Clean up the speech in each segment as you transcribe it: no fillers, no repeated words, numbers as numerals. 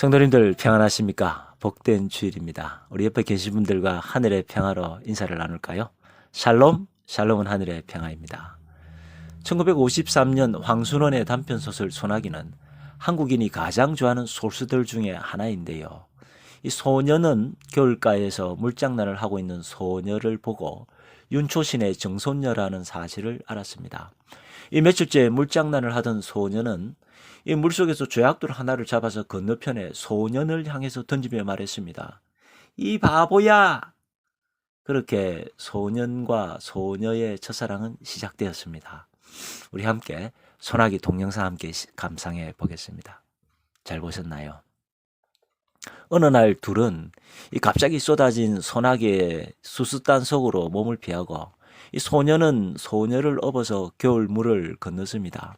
성도님들 평안하십니까? 복된 주일입니다. 우리 옆에 계신 분들과 하늘의 평화로 인사를 나눌까요? 샬롬, 샬롬은 하늘의 평화입니다. 1953년 황순원의 단편소설 소나기는 한국인이 가장 좋아하는 소설들 중에 하나인데요. 이 소녀는 겨울가에서 물장난을 하고 있는 소녀를 보고 윤초신의 정손녀라는 사실을 알았습니다. 이 며칠째 물장난을 하던 소녀는 이 물속에서 쥐약돌 하나를 잡아서 건너편에 소년을 향해서 던지며 말했습니다. 이 바보야! 그렇게 소년과 소녀의 첫사랑은 시작되었습니다. 우리 함께 소나기 동영상 함께 감상해 보겠습니다. 잘 보셨나요? 어느 날 둘은 이 갑자기 쏟아진 소나기의 수수단 속으로 몸을 피하고 이 소녀는 소녀를 업어서 겨울물을 건넜습니다.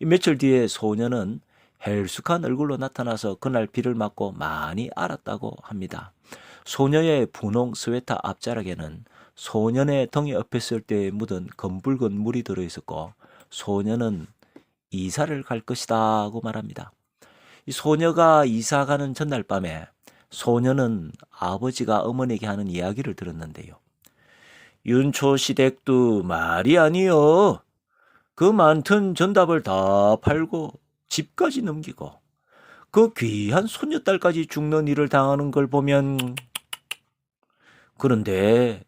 며칠 뒤에 소녀는 헬쑥한 얼굴로 나타나서 그날 비를 맞고 많이 알았다고 합니다. 소녀의 분홍 스웨터 앞자락에는 소년의 덩이 엎였을 때 묻은 검붉은 물이 들어있었고 소녀는 이사를 갈 것이다고 말합니다. 이 소녀가 이사 가는 전날 밤에 소녀는 아버지가 어머니에게 하는 이야기를 들었는데요. 윤초시댁도 말이 아니여. 그 많던 전답을 다 팔고 집까지 넘기고 그 귀한 손녀딸까지 죽는 일을 당하는 걸 보면 그런데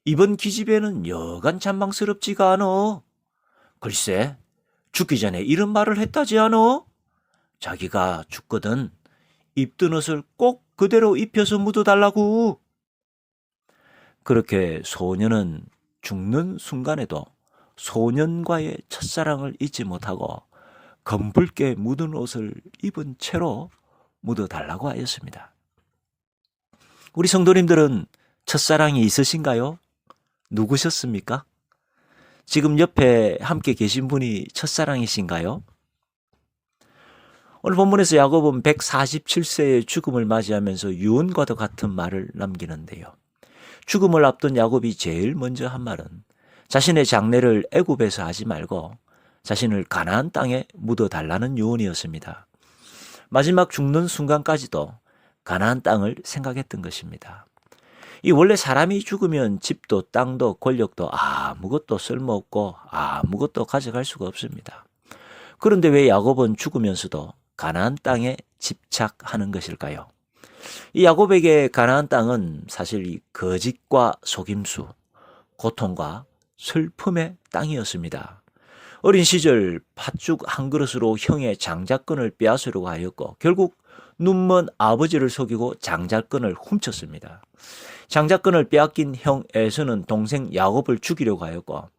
이번 기집애는 여간 잔망스럽지가 않어. 글쎄 죽기 전에 이런 말을 했다지 않어? 자기가 죽거든 입던 옷을 꼭 그대로 입혀서 묻어달라고. 그렇게 소녀는 죽는 순간에도 소년과의 첫사랑을 잊지 못하고 검붉게 묻은 옷을 입은 채로 묻어달라고 하였습니다. 우리 성도님들은 첫사랑이 있으신가요? 누구셨습니까? 지금 옆에 함께 계신 분이 첫사랑이신가요? 오늘 본문에서 야곱은 147세의 죽음을 맞이하면서 유언과도 같은 말을 남기는데요. 죽음을 앞둔 야곱이 제일 먼저 한 말은 자신의 장례를 애굽에서 하지 말고 자신을 가나안 땅에 묻어달라는 유언이었습니다. 마지막 죽는 순간까지도 가나안 땅을 생각했던 것입니다. 이 원래 사람이 죽으면 집도 땅도 권력도 아무것도 쓸모없고 아무것도 가져갈 수가 없습니다. 그런데 왜 야곱은 죽으면서도 가나안 땅에 집착하는 것일까요? 이 야곱에게 가나안 땅은 사실 이 거짓과 속임수, 고통과 슬픔의 땅이었습니다. 어린 시절 팥죽 한 그릇으로 형의 장자권을 빼앗으려고 하였고 결국 눈먼 아버지를 속이고 장자권을 훔쳤습니다. 장자권을 빼앗긴 형 에서는 동생 야곱을 죽이려고 하였고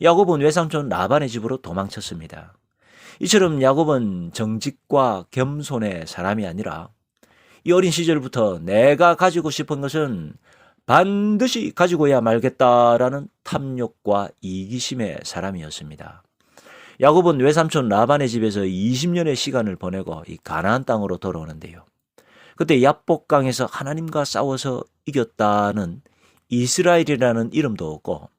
야곱은 외삼촌 라반의 집으로 도망쳤습니다. 이처럼 야곱은 정직과 겸손의 사람이 아니라 이 어린 시절부터 내가 가지고 싶은 것은 반드시 가지고야 말겠다라는 탐욕과 이기심의 사람이었습니다. 야곱은 외삼촌 라반의 집에서 20년의 시간을 보내고 이 가나안 땅으로 돌아오는데요. 그때 야복강에서 하나님과 싸워서 이겼다는 이스라엘이라는 이름도 없고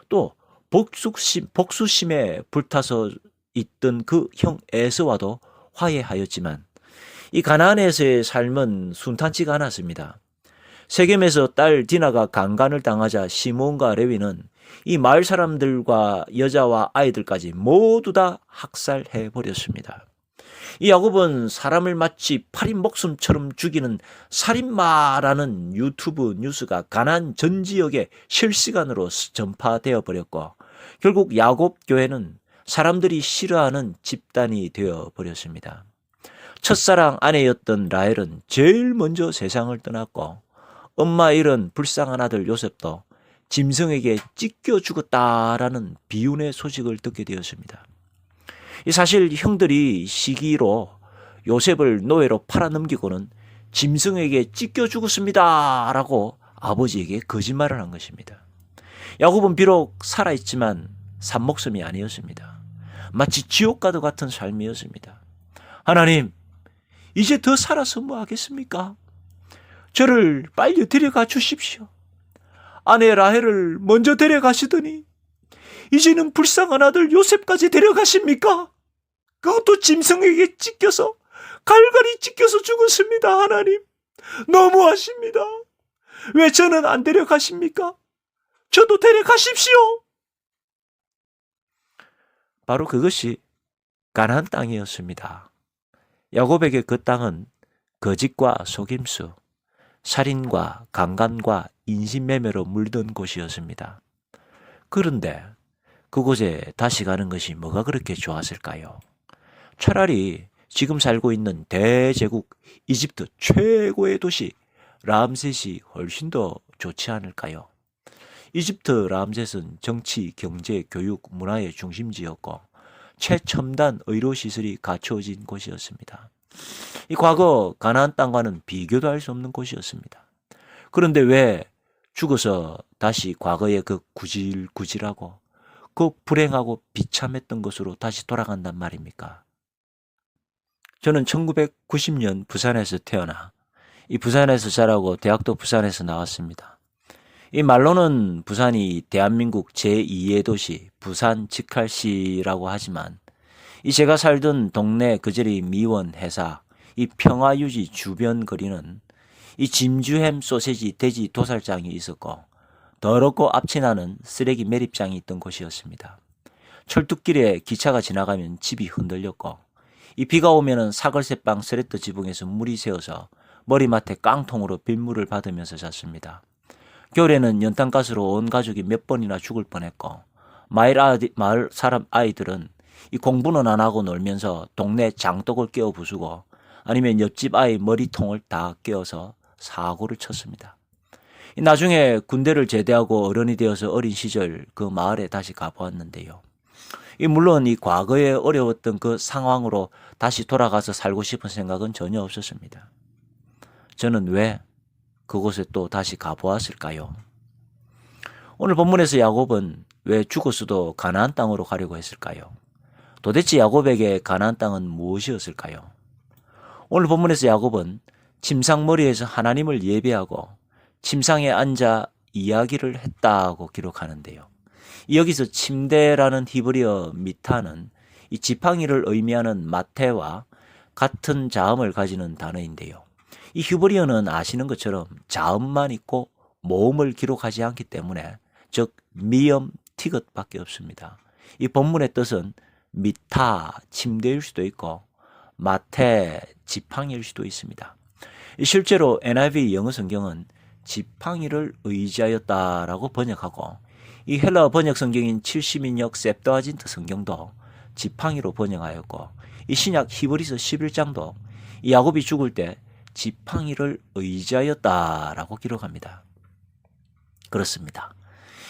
또 복수심에 불타서 있던 그 형 에서와도 화해하였지만 이 가나안에서의 삶은 순탄치가 않았습니다. 세겜에서 딸 디나가 강간을 당하자 시몬과 레위는 이 마을 사람들과 여자와 아이들까지 모두 다 학살해 버렸습니다. 이 야곱은 사람을 마치 파린 목숨처럼 죽이는 살인마라는 유튜브 뉴스가 가나안 전 지역에 실시간으로 전파되어 버렸고 결국 야곱 교회는 사람들이 싫어하는 집단이 되어 버렸습니다. 첫사랑 아내였던 라헬은 제일 먼저 세상을 떠났고 엄마 잃은 불쌍한 아들 요셉도 짐승에게 찢겨 죽었다라는 비운의 소식을 듣게 되었습니다. 사실 형들이 시기로 요셉을 노예로 팔아넘기고는 짐승에게 찢겨 죽었습니다 라고 아버지에게 거짓말을 한 것입니다. 야곱은 비록 살아있지만 산목숨이 아니었습니다. 마치 지옥과도 같은 삶이었습니다. 하나님, 이제 더 살아서 뭐 하겠습니까? 저를 빨리 데려가 주십시오. 아내 라헬을 먼저 데려가시더니 이제는 불쌍한 아들 요셉까지 데려가십니까? 그것도 짐승에게 찢겨서 갈갈이 찢겨서 죽었습니다. 하나님, 너무하십니다. 왜 저는 안 데려가십니까? 저도 데려가십시오. 바로 그것이 가나안 땅이었습니다. 야곱에게 그 땅은 거짓과 속임수, 살인과 강간과 인신매매로 물든 곳이었습니다. 그런데 그곳에 다시 가는 것이 뭐가 그렇게 좋았을까요? 차라리 지금 살고 있는 대제국 이집트 최고의 도시 람셋이 훨씬 더 좋지 않을까요? 이집트 람셋은 정치, 경제, 교육, 문화의 중심지였고 최첨단 의료시설이 갖추어진 곳이었습니다. 이 과거 가나안 땅과는 비교도 할 수 없는 곳이었습니다. 그런데 왜 죽어서 다시 과거의 그 구질구질하고 그 불행하고 비참했던 것으로 다시 돌아간단 말입니까? 저는 1990년 부산에서 태어나 이 부산에서 자라고 대학도 부산에서 나왔습니다. 이 말로는 부산이 대한민국 제2의 도시 부산 직할시라고 하지만 이 제가 살던 동네 그저리 미원 회사 이 평화유지 주변 거리는 이 짐주햄 소세지 돼지 도살장이 있었고 더럽고 앞치나는 쓰레기 매립장이 있던 곳이었습니다. 철뚝길에 기차가 지나가면 집이 흔들렸고 이 비가 오면은 사글세빵 스레터 지붕에서 물이 새어서 머리맡에 깡통으로 빗물을 받으면서 잤습니다. 겨울에는 연탄가스로 온 가족이 몇 번이나 죽을 뻔했고 마을 사람 아이들은 이 공부는 안 하고 놀면서 동네 장독을 깨어 부수고 아니면 옆집 아이 머리통을 다 깨어서 사고를 쳤습니다. 나중에 군대를 제대하고 어른이 되어서 어린 시절 그 마을에 다시 가보았는데요. 물론 이 과거에 어려웠던 그 상황으로 다시 돌아가서 살고 싶은 생각은 전혀 없었습니다. 저는 왜 그곳에 또 다시 가보았을까요? 오늘 본문에서 야곱은 왜 죽었어도 가나안 땅으로 가려고 했을까요? 도대체 야곱에게 가나안 땅은 무엇이었을까요? 오늘 본문에서 야곱은 침상머리에서 하나님을 예배하고 침상에 앉아 이야기를 했다고 기록하는데요. 여기서 침대라는 히브리어 미타는 이 지팡이를 의미하는 마테와 같은 자음을 가지는 단어인데요. 이 히브리어는 아시는 것처럼 자음만 있고 모음을 기록하지 않기 때문에 즉 미음, 티귿밖에 없습니다. 이 본문의 뜻은 미타, 침대일 수도 있고 마테, 지팡이일 수도 있습니다. 실제로 NIV 영어 성경은 지팡이를 의지하였다라고 번역하고 이 헬라어 번역 성경인 70인역 셉트아진트 성경도 지팡이로 번역하였고 이 신약 히브리서 11장도 이 야곱이 죽을 때 지팡이를 의지하였다라고 기록합니다. 그렇습니다.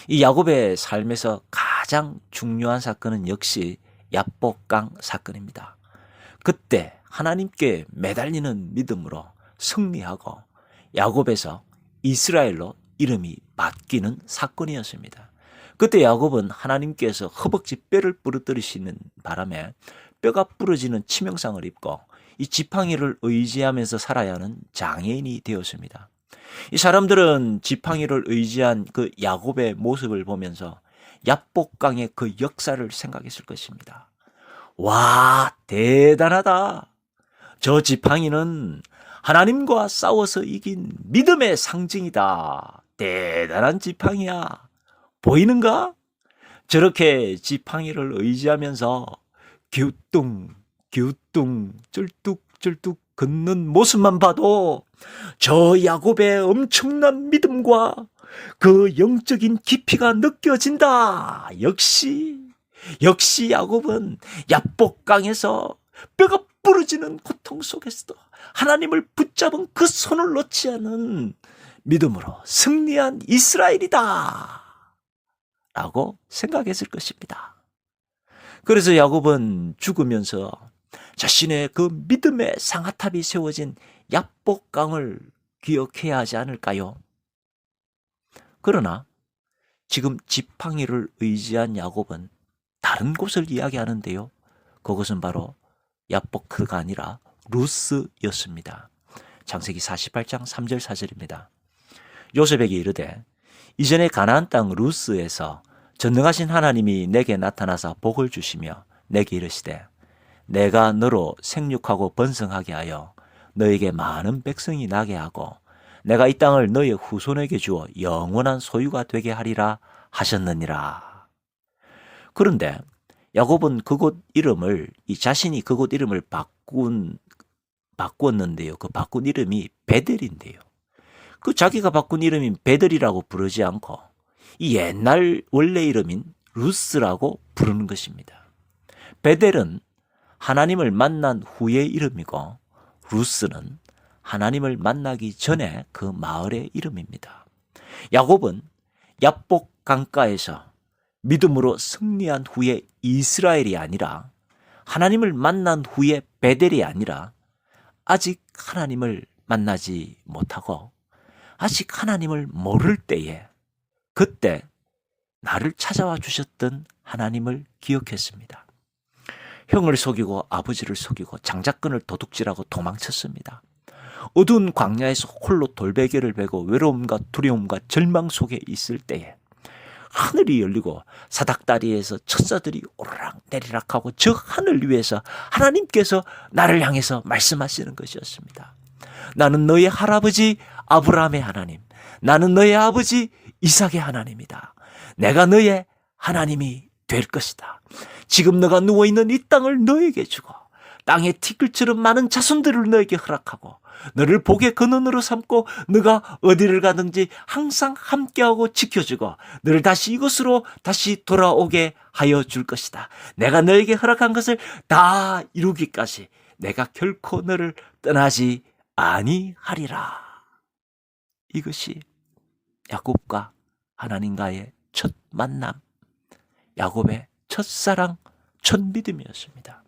이 야곱의 삶에서 가장 중요한 사건은 역시 야복강 사건입니다. 그때 하나님께 매달리는 믿음으로 승리하고 야곱에서 이스라엘로 이름이 바뀌는 사건이었습니다. 그때 야곱은 하나님께서 허벅지 뼈를 부러뜨리시는 바람에 뼈가 부러지는 치명상을 입고 이 지팡이를 의지하면서 살아야 하는 장애인이 되었습니다. 이 사람들은 지팡이를 의지한 그 야곱의 모습을 보면서 야복강의 그 역사를 생각했을 것입니다. 와, 대단하다. 저 지팡이는 하나님과 싸워서 이긴 믿음의 상징이다. 대단한 지팡이야. 보이는가? 저렇게 지팡이를 의지하면서 기우뚱 쩔뚝 걷는 모습만 봐도 저 야곱의 엄청난 믿음과 그 영적인 깊이가 느껴진다. 역시 야곱은 야복강에서 뼈가 부러지는 고통 속에서도 하나님을 붙잡은 그 손을 놓지 않은 믿음으로 승리한 이스라엘이다 라고 생각했을 것입니다. 그래서 야곱은 죽으면서 자신의 그 믿음의 상아탑이 세워진 야복강을 기억해야 하지 않을까요? 그러나 지금 지팡이를 의지한 야곱은 다른 곳을 이야기하는데요. 그것은 바로 야복크가 아니라 루스였습니다. 창세기 48장 3절 4절입니다. 요셉에게 이르되 이전에 가나안 땅 루스에서 전능하신 하나님이 내게 나타나사 복을 주시며 내게 이르시되 내가 너로 생육하고 번성하게 하여 너에게 많은 백성이 나게 하고 내가 이 땅을 너의 후손에게 주어 영원한 소유가 되게 하리라 하셨느니라. 그런데 야곱은 그곳 이름을 자신이 그곳 이름을 바꾸었는데요. 그 바꾼 이름이 베델인데요. 그 자기가 바꾼 이름인 베델이라고 부르지 않고 이 옛날 원래 이름인 루스라고 부르는 것입니다. 베델은 하나님을 만난 후의 이름이고 루스는 하나님을 만나기 전에 그 마을의 이름입니다. 야곱은 야복 강가에서 믿음으로 승리한 후에 이스라엘이 아니라 하나님을 만난 후에 베델이 아니라 아직 하나님을 만나지 못하고 아직 하나님을 모를 때에 그때 나를 찾아와 주셨던 하나님을 기억했습니다. 형을 속이고 아버지를 속이고 장자권을 도둑질하고 도망쳤습니다. 어두운 광야에서 홀로 돌베개를 베고 외로움과 두려움과 절망 속에 있을 때에 하늘이 열리고 사닥다리에서 천사들이 오르락 내리락하고 저 하늘 위에서 하나님께서 나를 향해서 말씀하시는 것이었습니다. 나는 너의 할아버지 아브라함의 하나님, 나는 너의 아버지 이삭의 하나님이다. 내가 너의 하나님이 될 것이다. 지금 너가 누워있는 이 땅을 너에게 주고 땅의 티끌처럼 많은 자손들을 너에게 허락하고 너를 복의 근원으로 삼고 너가 어디를 가든지 항상 함께하고 지켜주고 너를 다시 이곳으로 다시 돌아오게 하여 줄 것이다. 내가 너에게 허락한 것을 다 이루기까지 내가 결코 너를 떠나지 아니하리라. 이것이 야곱과 하나님과의 첫 만남, 야곱의 첫사랑, 첫 믿음이었습니다.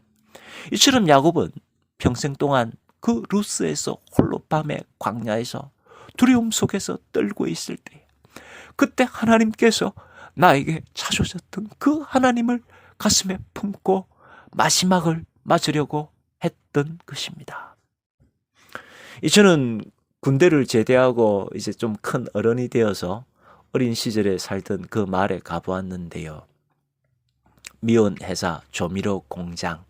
이처럼 야곱은 평생 동안 그 루스에서 홀로 밤의 광야에서 두려움 속에서 떨고 있을 때 그때 하나님께서 나에게 찾으셨던 그 하나님을 가슴에 품고 마지막을 맞으려고 했던 것입니다. 저는 군대를 제대하고 이제 좀 큰 어른이 되어서 어린 시절에 살던 그 마을에 가보았는데요. 미온 회사 조미료 공장,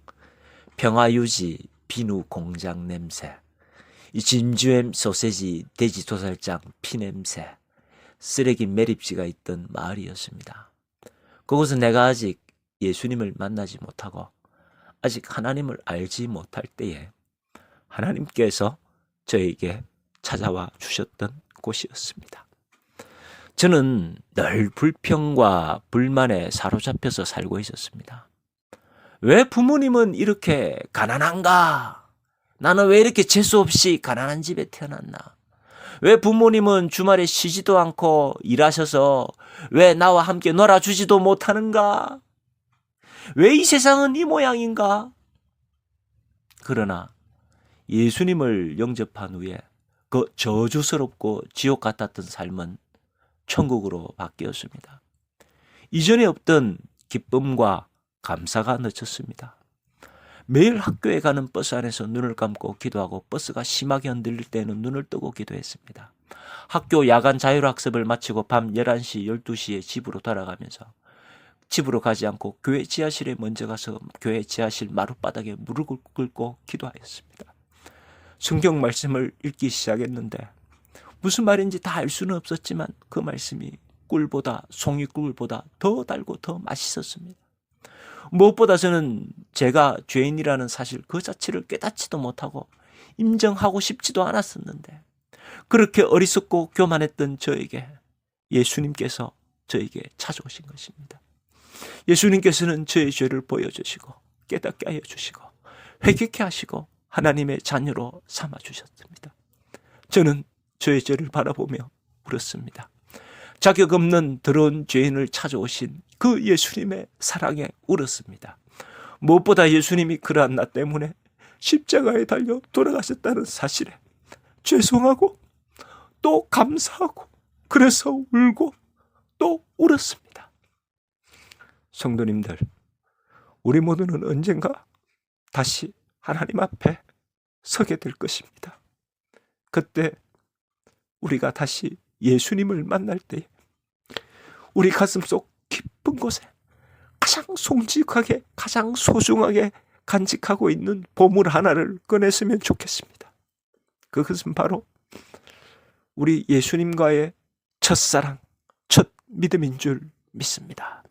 평화유지 비누 공장 냄새, 이 진주햄 소세지 돼지 도살장 피냄새, 쓰레기 매립지가 있던 마을이었습니다. 그곳은 내가 아직 예수님을 만나지 못하고 아직 하나님을 알지 못할 때에 하나님께서 저에게 찾아와 주셨던 곳이었습니다. 저는 늘 불평과 불만에 사로잡혀서 살고 있었습니다. 왜 부모님은 이렇게 가난한가? 나는 왜 이렇게 재수 없이 가난한 집에 태어났나? 왜 부모님은 주말에 쉬지도 않고 일하셔서 왜 나와 함께 놀아주지도 못하는가? 왜 이 세상은 이 모양인가? 그러나 예수님을 영접한 후에 그 저주스럽고 지옥 같았던 삶은 천국으로 바뀌었습니다. 이전에 없던 기쁨과 감사가 넘쳤습니다. 매일 학교에 가는 버스 안에서 눈을 감고 기도하고 버스가 심하게 흔들릴 때는 눈을 뜨고 기도했습니다. 학교 야간 자율학습을 마치고 밤 11시, 12시에 집으로 돌아가면서 집으로 가지 않고 교회 지하실에 먼저 가서 교회 지하실 마룻바닥에 무릎을 꿇고 기도하였습니다. 성경 말씀을 읽기 시작했는데 무슨 말인지 다 알 수는 없었지만 그 말씀이 꿀보다 송이꿀보다 더 달고 더 맛있었습니다. 무엇보다 저는 제가 죄인이라는 사실 그 자체를 깨닫지도 못하고 인정하고 싶지도 않았었는데 그렇게 어리석고 교만했던 저에게 예수님께서 저에게 찾아오신 것입니다. 예수님께서는 저의 죄를 보여주시고 깨닫게 하여 주시고 회개케 하시고 하나님의 자녀로 삼아주셨습니다. 저는 저의 죄를 바라보며 울었습니다. 자격 없는 더러운 죄인을 찾아오신 그 예수님의 사랑에 울었습니다. 무엇보다 예수님이 그러한 나 때문에 십자가에 달려 돌아가셨다는 사실에 죄송하고 또 감사하고 그래서 울고 또 울었습니다. 성도님들, 우리 모두는 언젠가 다시 하나님 앞에 서게 될 것입니다. 그때 우리가 다시 예수님을 만날 때 우리 가슴속 깊은 곳에 가장 송직하게 가장 소중하게 간직하고 있는 보물 하나를 꺼냈으면 좋겠습니다. 그것은 바로 우리 예수님과의 첫사랑, 첫 믿음인 줄 믿습니다.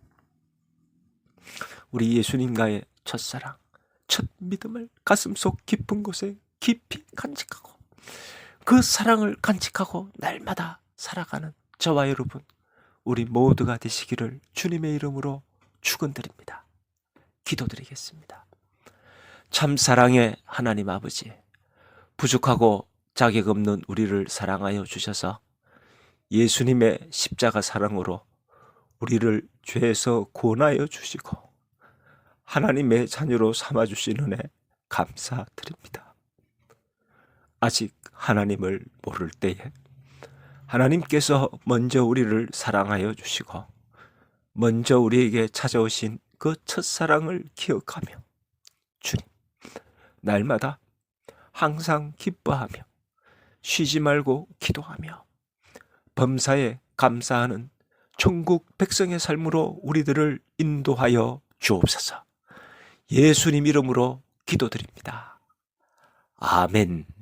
우리 예수님과의 첫사랑, 첫 믿음을 가슴속 깊은 곳에 깊이 간직하고 그 사랑을 간직하고 날마다 살아가는 저와 여러분, 우리 모두가 되시기를 주님의 이름으로 축원드립니다. 기도드리겠습니다. 참 사랑의 하나님 아버지, 부족하고 자격 없는 우리를 사랑하여 주셔서 예수님의 십자가 사랑으로 우리를 죄에서 구원하여 주시고 하나님의 자녀로 삼아주신 은혜 감사드립니다. 아직 하나님을 모를 때에 하나님께서 먼저 우리를 사랑하여 주시고 먼저 우리에게 찾아오신 그 첫사랑을 기억하며 주님, 날마다 항상 기뻐하며 쉬지 말고 기도하며 범사에 감사하는 천국 백성의 삶으로 우리들을 인도하여 주옵소서. 예수님 이름으로 기도드립니다. 아멘.